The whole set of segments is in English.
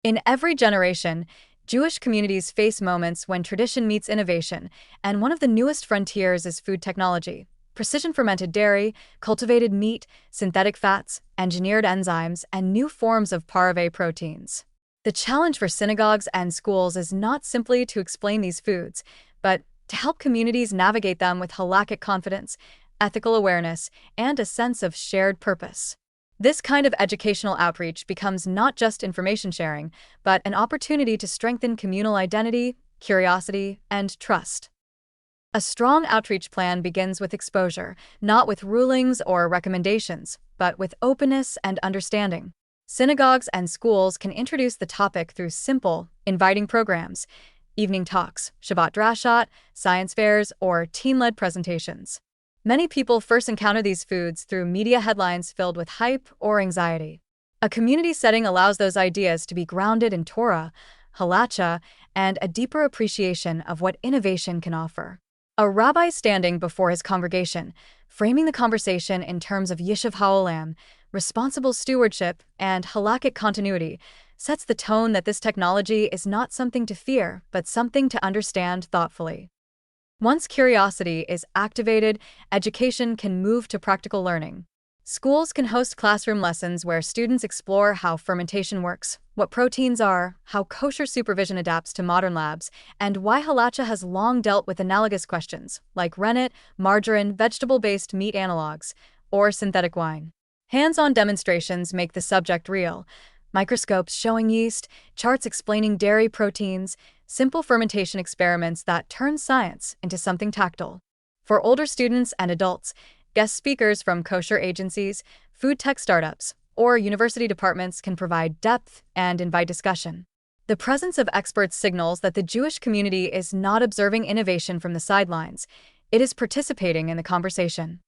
In every generation, Jewish communities face moments when tradition meets innovation, and one of the newest frontiers is food technology. Precision fermented dairy, cultivated meat, synthetic fats, engineered enzymes, and new forms of parve proteins. The challenge for synagogues and schools is not simply to explain these foods, but to help communities navigate them with halakhic confidence, ethical awareness, and a sense of shared purpose. This kind of educational outreach becomes not just information sharing, but an opportunity to strengthen communal identity, curiosity, and trust. A strong outreach plan begins with exposure, not with rulings or recommendations, but with openness and understanding. Synagogues and schools can introduce the topic through simple, inviting programs, evening talks, Shabbat drashat, science fairs, or team-led presentations. Many people first encounter these foods through media headlines filled with hype or anxiety. A community setting allows those ideas to be grounded in Torah, halacha, and a deeper appreciation of what innovation can offer. A rabbi standing before his congregation, framing the conversation in terms of Yishuv HaOlam, responsible stewardship, and halakhic continuity, sets the tone that this technology is not something to fear, but something to understand thoughtfully. Once curiosity is activated, education can move to practical learning. Schools can host classroom lessons where students explore how fermentation works, what proteins are, how kosher supervision adapts to modern labs, and why halacha has long dealt with analogous questions, like rennet, margarine, vegetable-based meat analogs, or synthetic wine. Hands-on demonstrations make the subject real. Microscopes showing yeast, charts explaining dairy proteins, simple fermentation experiments that turn science into something tactile. For older students and adults, guest speakers from kosher agencies, food tech startups, or university departments can provide depth and invite discussion. The presence of experts signals that the Jewish community is not observing innovation from the sidelines, it is participating in the conversation.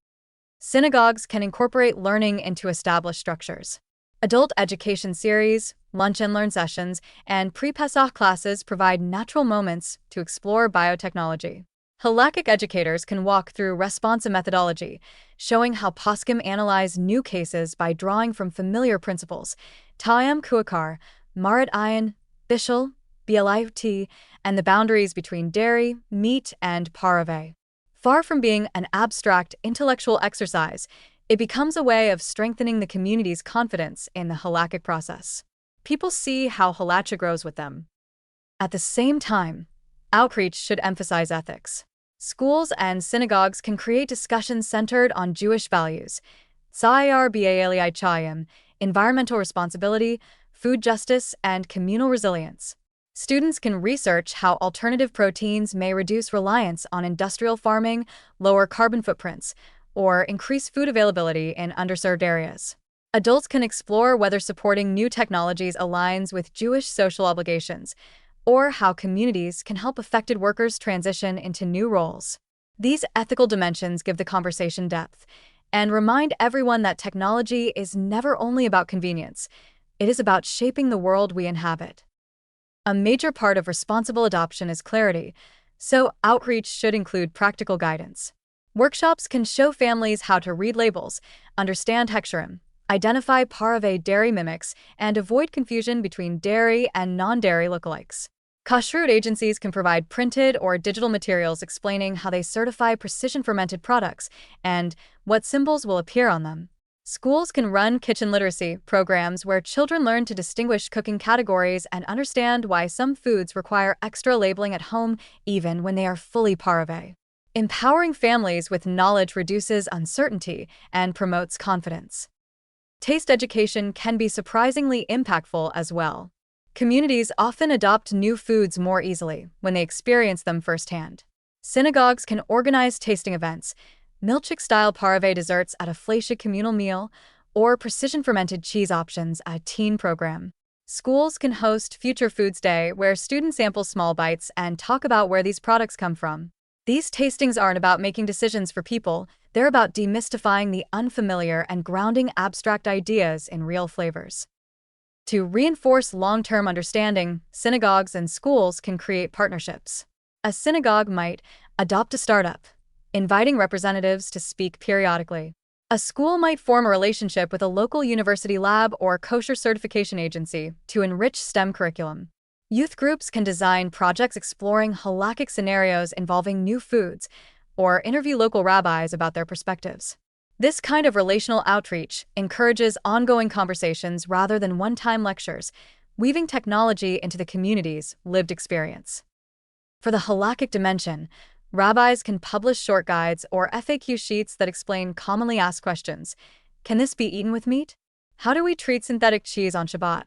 Synagogues can incorporate learning into established structures. Adult education series, lunch and learn sessions, and pre-Pesach classes provide natural moments to explore biotechnology. Halakhic educators can walk through responsa methodology, showing how poskim analyze new cases by drawing from familiar principles, Ta'am Kuakar, Marit Ayin, Bishul, Bliot, and the boundaries between dairy, meat, and parve. Far from being an abstract intellectual exercise, it becomes a way of strengthening the community's confidence in the halakhic process. People see how halacha grows with them. At the same time, outreach should emphasize ethics. Schools and synagogues can create discussions centered on Jewish values, environmental responsibility, food justice, and communal resilience. Students can research how alternative proteins may reduce reliance on industrial farming, lower carbon footprints, or increase food availability in underserved areas. Adults can explore whether supporting new technologies aligns with Jewish social obligations, or how communities can help affected workers transition into new roles. These ethical dimensions give the conversation depth and remind everyone that technology is never only about convenience, it is about shaping the world we inhabit. A major part of responsible adoption is clarity, so outreach should include practical guidance. Workshops can show families how to read labels, understand hechsherim, identify parve dairy mimics, and avoid confusion between dairy and non-dairy lookalikes. Kashrut agencies can provide printed or digital materials explaining how they certify precision-fermented products and what symbols will appear on them. Schools can run kitchen literacy programs where children learn to distinguish cooking categories and understand why some foods require extra labeling at home even when they are fully parve. Empowering families with knowledge reduces uncertainty and promotes confidence. Taste education can be surprisingly impactful as well. Communities often adopt new foods more easily when they experience them firsthand. Synagogues can organize tasting events, milkshake-style parve desserts at a fleishik communal meal, or precision-fermented cheese options at a teen program. Schools can host Future Foods Day where students sample small bites and talk about where these products come from. These tastings aren't about making decisions for people, they're about demystifying the unfamiliar and grounding abstract ideas in real flavors. To reinforce long-term understanding, synagogues and schools can create partnerships. A synagogue might adopt a startup, inviting representatives to speak periodically. A school might form a relationship with a local university lab or kosher certification agency to enrich STEM curriculum. Youth groups can design projects exploring halakhic scenarios involving new foods or interview local rabbis about their perspectives. This kind of relational outreach encourages ongoing conversations rather than one-time lectures, weaving technology into the community's lived experience. For the halakhic dimension, rabbis can publish short guides or FAQ sheets that explain commonly asked questions. Can this be eaten with meat? How do we treat synthetic cheese on Shabbat?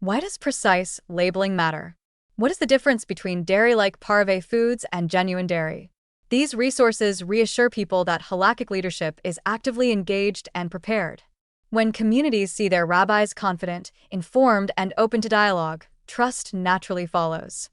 Why does precise labeling matter? What is the difference between dairy-like parve foods and genuine dairy? These resources reassure people that halakhic leadership is actively engaged and prepared. When communities see their rabbis confident, informed, and open to dialogue, trust naturally follows.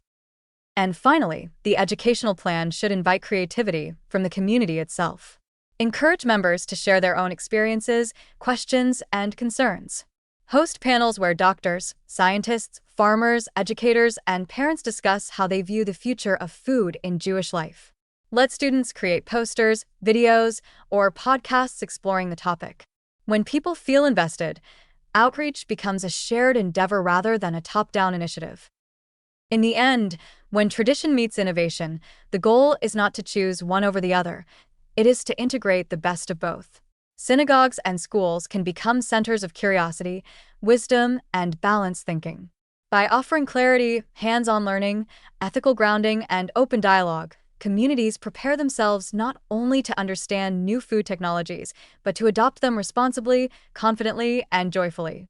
And finally, the educational plan should invite creativity from the community itself. Encourage members to share their own experiences, questions, and concerns. Host panels where doctors, scientists, farmers, educators, and parents discuss how they view the future of food in Jewish life. Let students create posters, videos, or podcasts exploring the topic. When people feel invested, outreach becomes a shared endeavor rather than a top-down initiative. In the end, when tradition meets innovation, the goal is not to choose one over the other. It is to integrate the best of both. Synagogues and schools can become centers of curiosity, wisdom, and balanced thinking. By offering clarity, hands-on learning, ethical grounding, and open dialogue, communities prepare themselves not only to understand new food technologies, but to adopt them responsibly, confidently, and joyfully.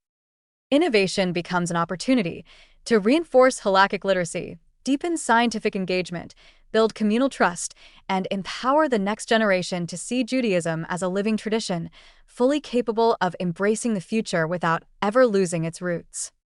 Innovation becomes an opportunity to reinforce halakhic literacy, deepen scientific engagement, build communal trust, and empower the next generation to see Judaism as a living tradition, fully capable of embracing the future without ever losing its roots.